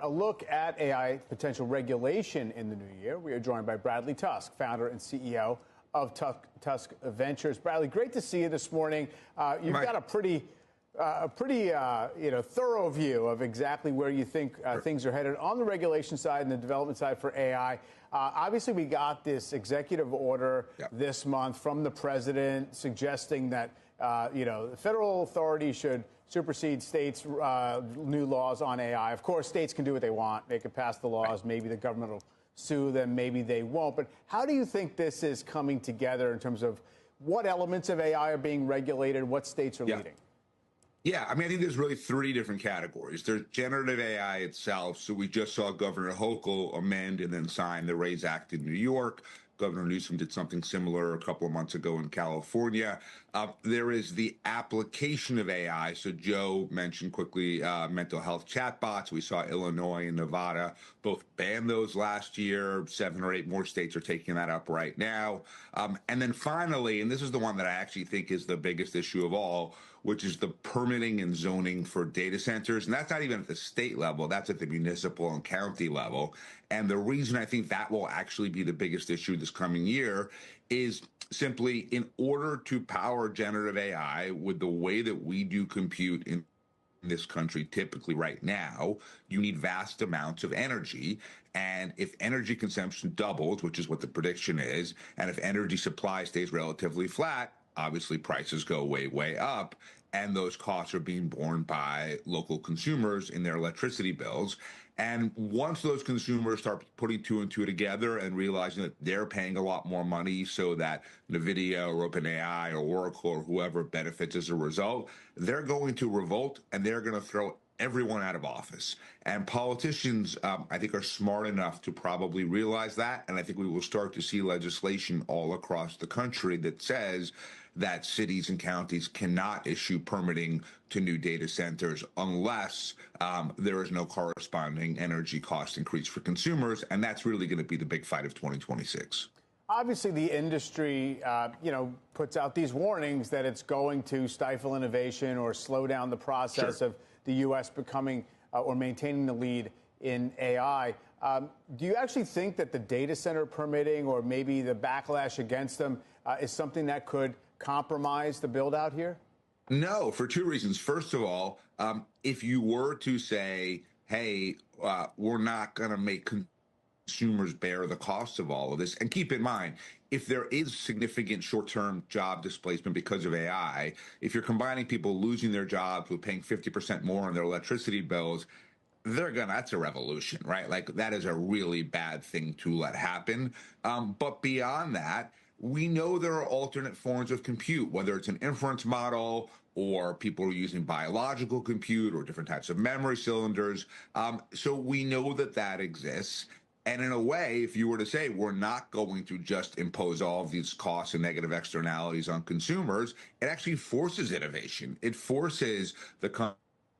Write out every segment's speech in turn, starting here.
A look at AI potential regulation in the new year. We are joined by Bradley Tusk, founder and CEO of Tusk Ventures. Bradley, great to see you this morning. You've got a pretty thorough view of exactly where you think things are headed on the regulation side and the development side for AI. Obviously, we got this executive order this month from the president suggesting that the federal authorities should supersede states' new laws on AI. Of course, states can do what they want. They can pass the laws. Maybe the government will sue them. Maybe they won't. But how do you think this is coming together in terms of what elements of AI are being regulated, what states are leading? Yeah, I think there's really three different categories. There's generative AI itself. So we just saw Governor Hochul amend and then sign the RAISE Act in New York. Governor Newsom did something similar a couple of months ago in California. There is the application of AI. So Joe mentioned quickly mental health chatbots. We saw Illinois and Nevada both ban those last year. 7 or 8 more states are taking that up right now. And then finally, and this is the one that I actually think is the biggest issue of all, which is the permitting and zoning for data centers. And that's not even at the state level. That's at the municipal and county level. And the reason I think that will actually be the biggest issue this coming year is simply in order to power generative AI with the way that we do compute in this country typically right now, you need vast amounts of energy. And if energy consumption doubles, which is what the prediction is, and if energy supply stays relatively flat, obviously prices go way, way up, and those costs are being borne by local consumers in their electricity bills. And once those consumers start putting 2 and 2 together and realizing that they're paying a lot more money so that NVIDIA or OpenAI or Oracle or whoever benefits as a result, they're going to revolt and they're going to throw everyone out of office. And politicians, I think, are smart enough to probably realize that. And I think we will start to see legislation all across the country that says that cities and counties cannot issue permitting to new data centers unless there is no corresponding energy cost increase for consumers. And that's really going to be the big fight of 2026. Obviously, the industry, puts out these warnings that it's going to stifle innovation or slow down the process of the U.S. becoming or maintaining the lead in AI. Do you actually think that the data center permitting or maybe the backlash against them is something that could compromise the build out here? No, for 2 reasons. First of all, if you were to say, hey, we're not going to make consumers bear the cost of all of this. And keep in mind, if there is significant short-term job displacement because of AI, if you're combining people losing their jobs with paying 50% more on their electricity bills, that's a revolution, right? Like that is a really bad thing to let happen. But beyond that, we know there are alternate forms of compute, whether it's an inference model or people are using biological compute or different types of memory cylinders. So we know that exists. And in a way, if you were to say we're not going to just impose all of these costs and negative externalities on consumers, it actually forces innovation. It forces the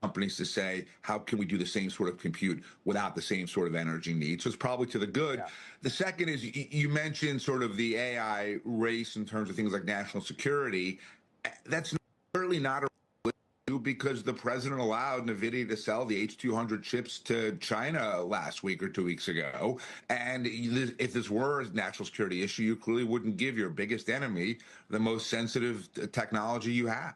companies to say, how can we do the same sort of compute without the same sort of energy needs? So it's probably to the good. Yeah. The second is you mentioned sort of the AI race in terms of things like national security. That's certainly not a because the president allowed NVIDIA to sell the H200 chips to China last week or 2 weeks ago. And if this were a national security issue, you clearly wouldn't give your biggest enemy the most sensitive technology you have.